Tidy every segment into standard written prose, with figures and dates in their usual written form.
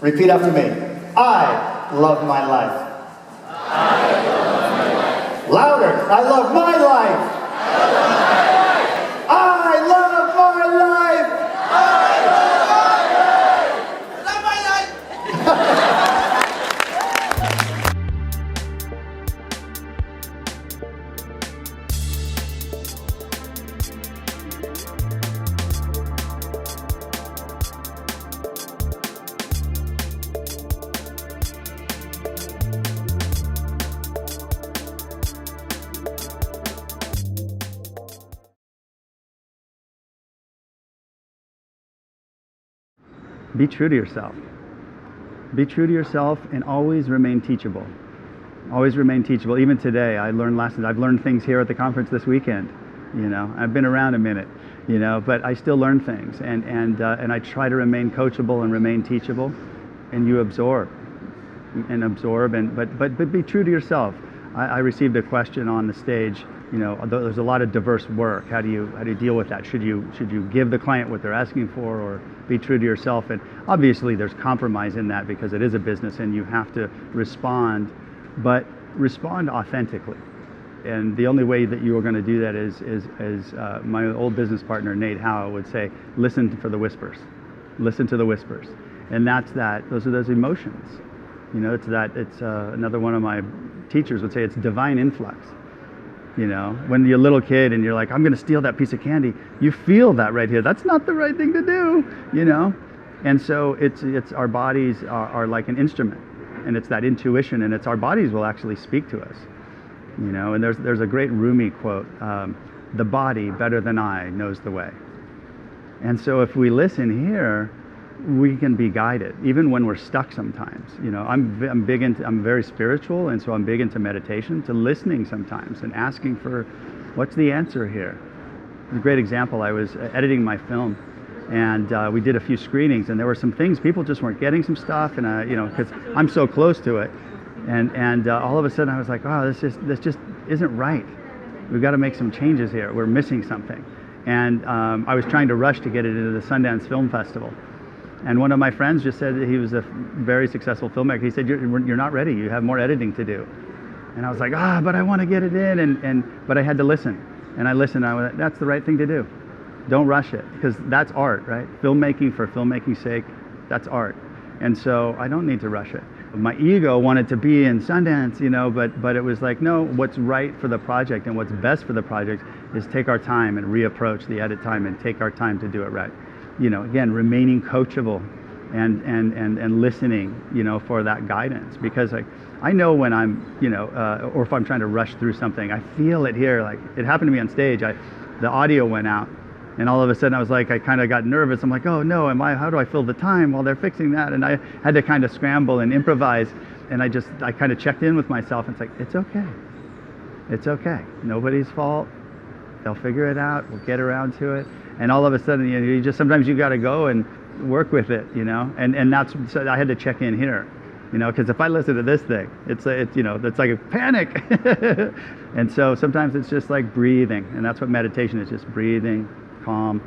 Repeat after me. I love my life. I love my life. Louder. I love my life. I love my life. I love my life. I love my life. I love my life. Be true to yourself. Be true to yourself and always remain teachable. Always remain teachable. Even today, I learned lessons. I've learned things here at the conference this weekend. You know, I've been around a minute, you know, but I still learn things. And I try to remain coachable and remain teachable. And you absorb, but be true to yourself. I received a question on the stage. You know, there's a lot of diverse work. How do you deal with that? Should you give the client what they're asking for, or be true to yourself? And obviously there's compromise in that because it is a business and you have to respond, but respond authentically. And the only way that you are going to do that is my old business partner Nate Howe would say, listen for the whispers. Listen to the whispers. And those are those emotions. You know, it's another one of my teachers would say it's divine influx. You know, when you're a little kid and you're like, I'm going to steal that piece of candy, you feel that right here. That's not the right thing to do, you know? And so it's our bodies are like an instrument, and it's that intuition, and it's our bodies will actually speak to us, you know? And there's a great Rumi quote, the body better than I knows the way. And so if we listen here, we can be guided, even when we're stuck sometimes. You know, I'm very spiritual, and so I'm big into meditation, to listening sometimes and asking for, what's the answer here? A great example, I was editing my film, and we did a few screenings, and there were some things, people just weren't getting some stuff, and you know, because I'm so close to it, and all of a sudden I was like, oh, this just isn't right. We've got to make some changes here. We're missing something. And I was trying to rush to get it into the Sundance Film Festival. And one of my friends just said, he was a very successful filmmaker, he said, you're not ready, you have more editing to do. And I was like, but I want to get it in, but I had to listen. And I listened, and I went, that's the right thing to do. Don't rush it, because that's art, right? Filmmaking for filmmaking's sake, that's art. And so I don't need to rush it. My ego wanted to be in Sundance, you know, but it was like, no, what's right for the project and what's best for the project is take our time and reapproach the edit time and take our time to do it right. You know, again, remaining coachable and listening, you know, for that guidance, because I know when I'm, you know, or if I'm trying to rush through something, I feel it here. Like it happened to me on stage. The audio went out, and all of a sudden I was like, I kind of got nervous. I'm like, oh no, how do I fill the time while they're fixing that? And I had to kind of scramble and improvise, and I kind of checked in with myself. And it's like, it's okay. It's okay. Nobody's fault. They'll figure it out. We'll get around to it. And all of a sudden, you know, sometimes you got to go and work with it, you know. And so I had to check in here, you know, because if I listen to this thing, it's you know, it's like a panic. And so sometimes it's just like breathing, and that's what meditation is, just breathing, calm.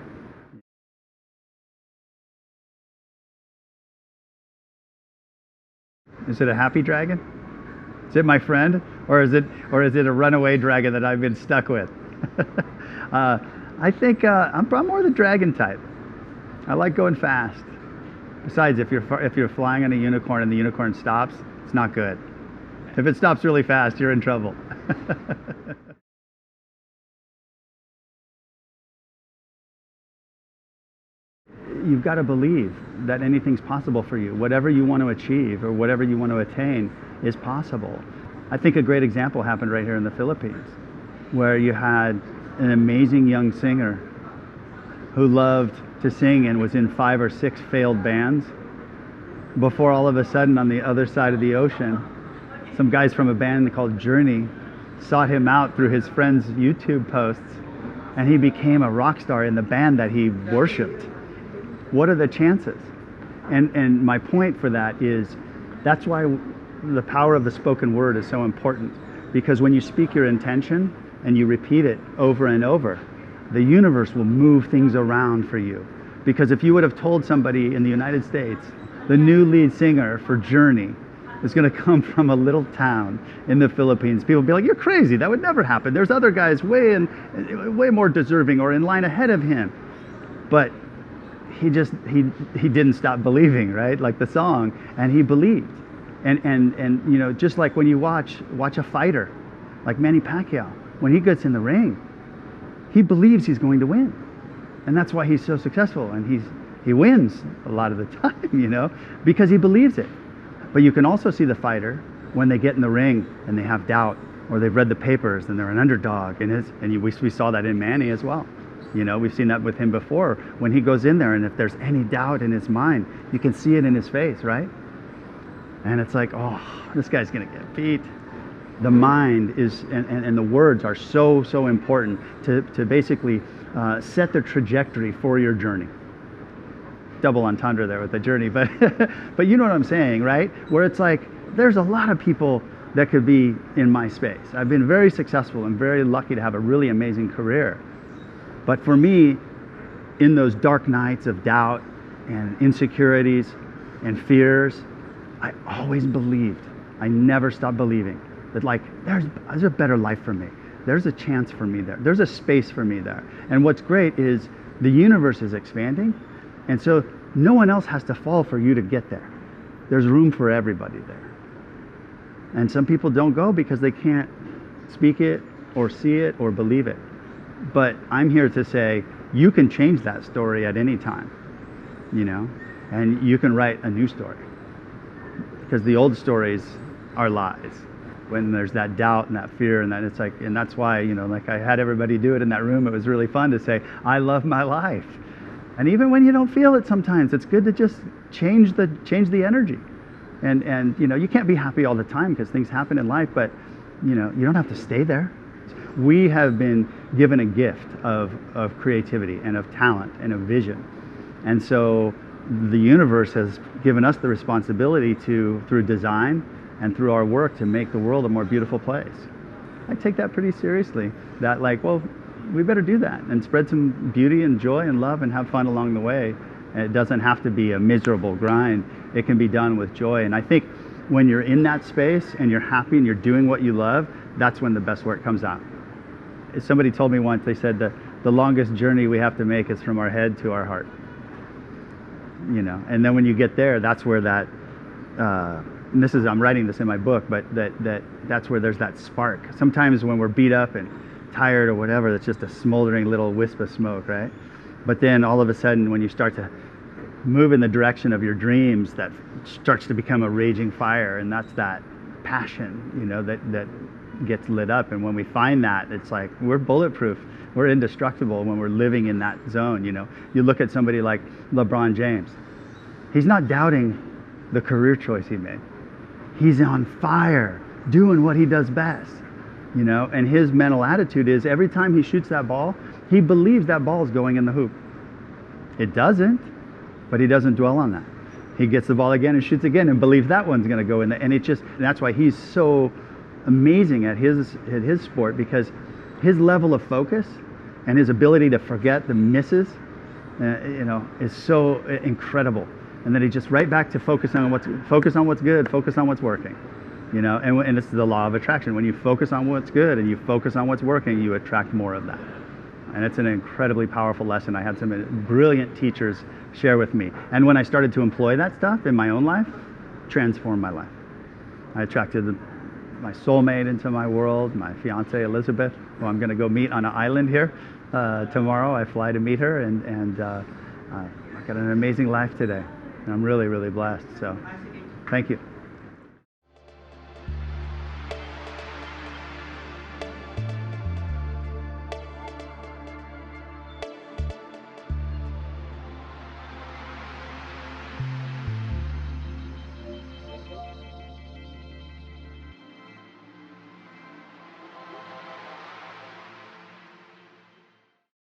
Is it a happy dragon? Is it my friend, or is it a runaway dragon that I've been stuck with? I think I'm more the dragon type. I like going fast. Besides, if you're flying on a unicorn and the unicorn stops, it's not good. If it stops really fast, you're in trouble. You've got to believe that anything's possible for you. Whatever you want to achieve or whatever you want to attain is possible. I think a great example happened right here in the Philippines, where you had an amazing young singer who loved to sing and was in 5 or 6 failed bands, before all of a sudden on the other side of the ocean, some guys from a band called Journey sought him out through his friends' YouTube posts, and he became a rock star in the band that he worshipped. What are the chances? And my point for that is, that's why the power of the spoken word is so important, because when you speak your intention and you repeat it over and over, the universe will move things around for you Because if you would have told somebody in the United States, the new lead singer for Journey is going to come from a little town in the Philippines, people would be like, you're crazy, that would never happen. There's other guys way more deserving or in line ahead of him. But he didn't stop believing, right? Like the song, and he believed. And you know, just like when you watch a fighter like Manny Pacquiao, when he gets in the ring, he believes he's going to win. And that's why he's so successful, and he wins a lot of the time, you know, because he believes it. But you can also see the fighter when they get in the ring and they have doubt, or they've read the papers and they're an underdog, we saw that in Manny as well. You know, we've seen that with him before. When he goes in there, and if there's any doubt in his mind, you can see it in his face, right? And it's like, oh, this guy's gonna get beat. The mind is, and the words are so important to basically set the trajectory for your journey. Double entendre there with the journey, but but you know what I'm saying, right? Where it's like, there's a lot of people that could be in my space. I've been very successful and very lucky to have a really amazing career. But for me, in those dark nights of doubt and insecurities and fears, I always believed, I never stopped believing that, like, there's a better life for me. There's a chance for me there. There's a space for me there. And what's great is the universe is expanding, and so no one else has to fall for you to get there. There's room for everybody there. And some people don't go because they can't speak it or see it or believe it. But I'm here to say, you can change that story at any time, you know, and you can write a new story. Because the old stories are lies. When there's that doubt and that fear, and that, it's like, and that's why, you know, like I had everybody do it in that room. It was really fun to say, I love my life. And even when you don't feel it sometimes, it's good to just change the energy. And you know, you can't be happy all the time because things happen in life, but you know, you don't have to stay there. We have been given a gift of creativity and of talent and of vision. And so the universe has given us the responsibility to, through design and through our work, to make the world a more beautiful place. I take that pretty seriously, that like, well, we better do that and spread some beauty and joy and love and have fun along the way. And it doesn't have to be a miserable grind. It can be done with joy. And I think when you're in that space and you're happy and you're doing what you love, that's when the best work comes out. Somebody told me once, they said that the longest journey we have to make is from our head to our heart. You know, and then when you get there, that's where that, and this is, I'm writing this in my book, but that's where there's that spark. Sometimes when we're beat up and tired or whatever, it's just a smoldering little wisp of smoke, right? But then all of a sudden, when you start to move in the direction of your dreams, that starts to become a raging fire, and that's that passion, you know, that gets lit up. And when we find that, it's like we're bulletproof, we're indestructible when we're living in that zone. You know, you look at somebody like LeBron James, he's not doubting the career choice he made. He's on fire doing what he does best, you know, and his mental attitude is every time he shoots that ball, he believes that ball is going in the hoop. It doesn't, but he doesn't dwell on that. He gets the ball again and shoots again and believes that one's going to go in there. And that's why he's so amazing at his sport, because his level of focus and his ability to forget the misses, you know, is so incredible. And then he just right back to focus on what's good, focus on what's working, you know. And it's the law of attraction. When you focus on what's good and you focus on what's working, you attract more of that. And it's an incredibly powerful lesson. I had some brilliant teachers share with me. And when I started to employ that stuff in my own life, transformed my life. I attracted my soulmate into my world, my fiance Elizabeth, who I'm going to go meet on an island here tomorrow. I fly to meet her, and I got an amazing life today. And I'm really, really blessed. So thank you.